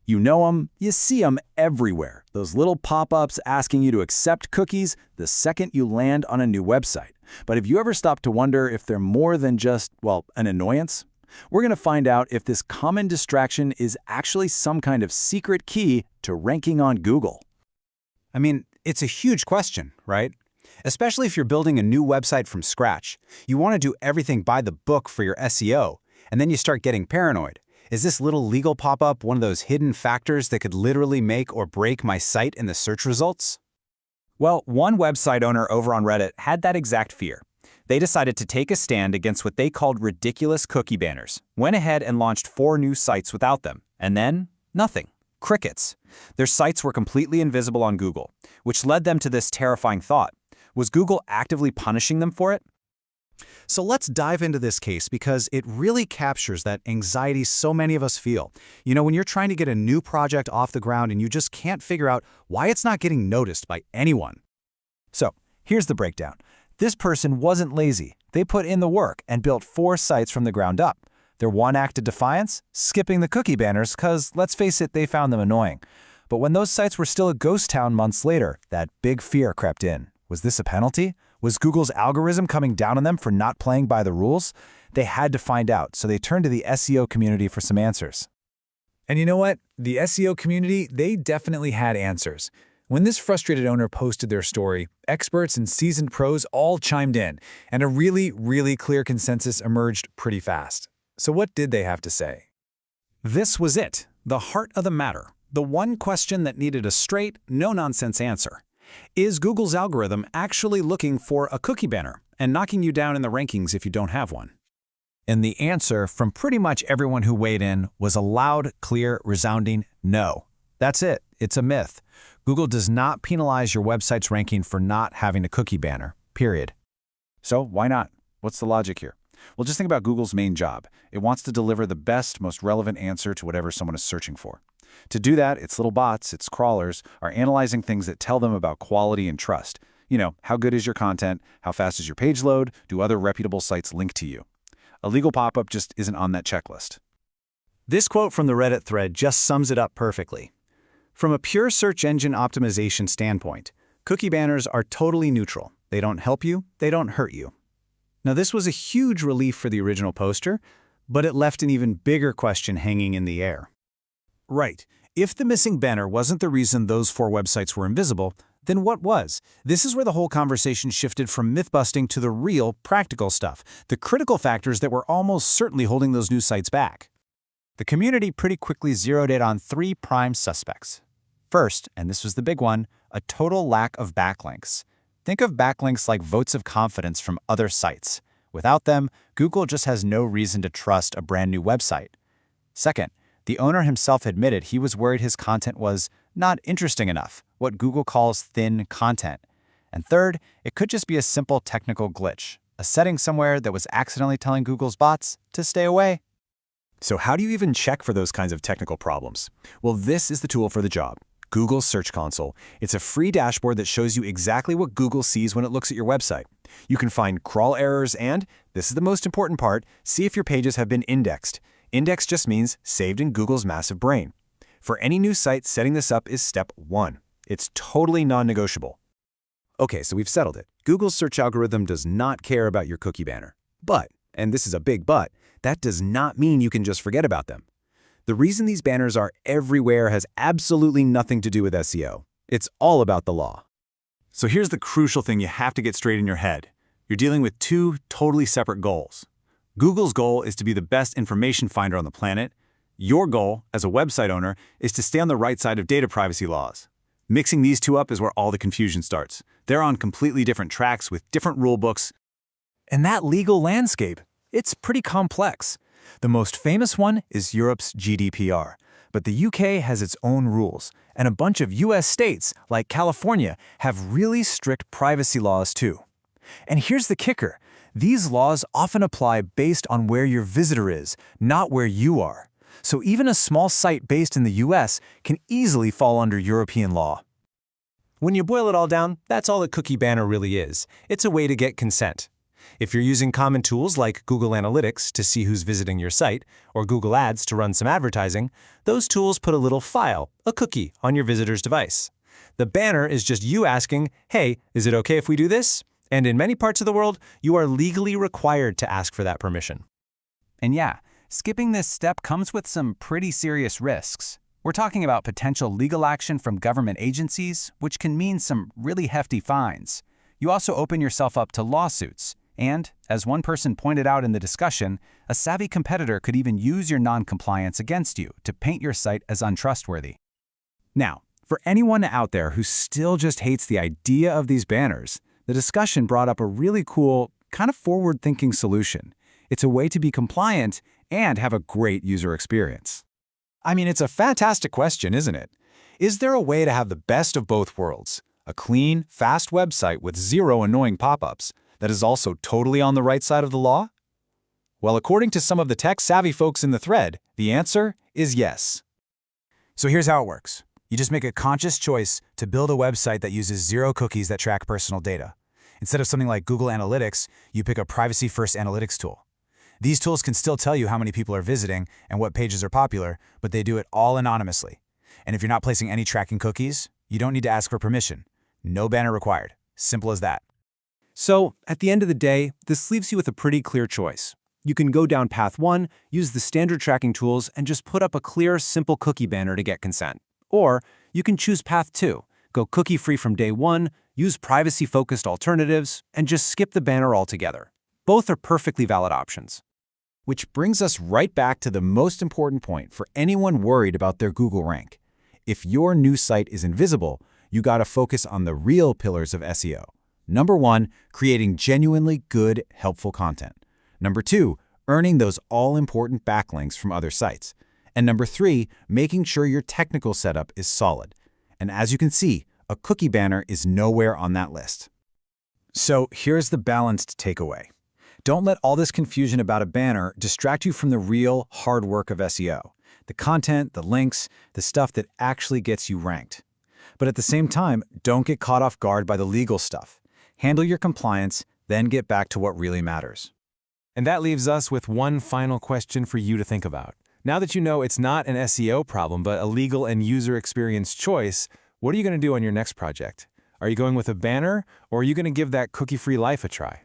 You know them, you see them everywhere. Those little pop-ups asking you to accept cookies the second you land on a new website. But have you ever stopped to wonder if they're more than just, well, an annoyance? We're going to find out if this common distraction is actually some kind of secret key to ranking on Google. I mean, it's a huge question, right? Especially if you're building a new website from scratch. You want to do everything by the book for your SEO, and then you start getting paranoid. Is this little legal pop-up one of those hidden factors that could literally make or break my site in the search results? Well, one website owner over on Reddit had that exact fear. They decided to take a stand against what they called ridiculous cookie banners, went ahead and launched 4 new sites without them, and then nothing. Crickets. Their sites were completely invisible on Google, which led them to this terrifying thought. Was Google actively punishing them for it? So let's dive into this case because it really captures that anxiety so many of us feel. You know, when you're trying to get a new project off the ground and you just can't figure out why it's not getting noticed by anyone. So, here's the breakdown. This person wasn't lazy. They put in the work and built 4 sites from the ground up. Their one act of defiance? Skipping the cookie banners because, let's face it, they found them annoying. But when those sites were still a ghost town months later, that big fear crept in. Was this a penalty? Was Google's algorithm coming down on them for not playing by the rules? They had to find out, so they turned to the SEO community for some answers. And you know what? The SEO community, they definitely had answers. When this frustrated owner posted their story, experts and seasoned pros all chimed in, and a really clear consensus emerged pretty fast. So what did they have to say? This was it, the heart of the matter, the one question that needed a straight, no-nonsense answer. Is Google's algorithm actually looking for a cookie banner and knocking you down in the rankings if you don't have one? And the answer from pretty much everyone who weighed in was a loud, clear, resounding no. That's it. It's a myth. Google does not penalize your website's ranking for not having a cookie banner, period. So why not? What's the logic here? Well, just think about Google's main job. It wants to deliver the best, most relevant answer to whatever someone is searching for. To do that, its little bots, its crawlers, are analyzing things that tell them about quality and trust. You know, how good is your content? How fast is your page load? Do other reputable sites link to you? A legal pop-up just isn't on that checklist. This quote from the Reddit thread just sums it up perfectly. From a pure search engine optimization standpoint, cookie banners are totally neutral. They don't help you, they don't hurt you. Now, this was a huge relief for the original poster, but it left an even bigger question hanging in the air. Right. If the missing banner wasn't the reason those 4 websites were invisible, then what was? This is where the whole conversation shifted from myth-busting to the real, practical stuff, the critical factors that were almost certainly holding those new sites back. The community pretty quickly zeroed in on 3 prime suspects. First, and this was the big one, a total lack of backlinks. Think of backlinks like votes of confidence from other sites. Without them, Google just has no reason to trust a brand new website. Second, the owner himself admitted he was worried his content was not interesting enough, what Google calls thin content. And third, it could just be a simple technical glitch, a setting somewhere that was accidentally telling Google's bots to stay away. So how do you even check for those kinds of technical problems? Well, this is the tool for the job. Google Search Console. It's a free dashboard that shows you exactly what Google sees when it looks at your website. You can find crawl errors and, this is the most important part, see if your pages have been indexed. Index just means saved in Google's massive brain. For any new site, setting this up is step 1. It's totally non-negotiable. Okay, so we've settled it. Google's search algorithm does not care about your cookie banner. But, and this is a big but, that does not mean you can just forget about them. The reason these banners are everywhere has absolutely nothing to do with SEO. It's all about the law. So here's the crucial thing you have to get straight in your head. You're dealing with 2 totally separate goals. Google's goal is to be the best information finder on the planet. Your goal, as a website owner, is to stay on the right side of data privacy laws. Mixing these 2 up is where all the confusion starts. They're on completely different tracks with different rule books. And that legal landscape, it's pretty complex. The most famous one is Europe's GDPR. But the UK has its own rules, and a bunch of US states, like California, have really strict privacy laws too. And here's the kicker. These laws often apply based on where your visitor is, not where you are. So even a small site based in the US can easily fall under European law. When you boil it all down, that's all a cookie banner really is. It's a way to get consent. If you're using common tools like Google Analytics to see who's visiting your site, or Google Ads to run some advertising, those tools put a little file, a cookie, on your visitor's device. The banner is just you asking, hey, is it okay if we do this? And in many parts of the world, you are legally required to ask for that permission. And yeah, skipping this step comes with some pretty serious risks. We're talking about potential legal action from government agencies, which can mean some really hefty fines. You also open yourself up to lawsuits. And, as one person pointed out in the discussion, a savvy competitor could even use your non-compliance against you to paint your site as untrustworthy. Now, for anyone out there who still just hates the idea of these banners, the discussion brought up a really cool, kind of forward-thinking solution. It's a way to be compliant and have a great user experience. I mean, it's a fantastic question, isn't it? Is there a way to have the best of both worlds? A clean, fast website with zero annoying pop-ups that is also totally on the right side of the law? Well, according to some of the tech-savvy folks in the thread, the answer is yes. So here's how it works. You just make a conscious choice to build a website that uses zero cookies that track personal data. Instead of something like Google Analytics, you pick a privacy-first analytics tool. These tools can still tell you how many people are visiting and what pages are popular, but they do it all anonymously. And if you're not placing any tracking cookies, you don't need to ask for permission. No banner required. Simple as that. So, at the end of the day, this leaves you with a pretty clear choice. You can go down path 1, use the standard tracking tools, and just put up a clear, simple cookie banner to get consent. Or you can choose path 2, go cookie-free from day 1, use privacy-focused alternatives, and just skip the banner altogether. Both are perfectly valid options. Which brings us right back to the most important point for anyone worried about their Google rank. If your new site is invisible, you gotta focus on the real pillars of SEO. Number 1, creating genuinely good, helpful content. Number 2, earning those all-important backlinks from other sites. And number 3, making sure your technical setup is solid. And as you can see, a cookie banner is nowhere on that list. So here's the balanced takeaway. Don't let all this confusion about a banner distract you from the real hard work of SEO. The content, the links, the stuff that actually gets you ranked. But at the same time, don't get caught off guard by the legal stuff. Handle your compliance, then get back to what really matters. And that leaves us with one final question for you to think about. Now that you know it's not an SEO problem, but a legal and user experience choice, what are you going to do on your next project? Are you going with a banner, or are you going to give that cookie-free life a try?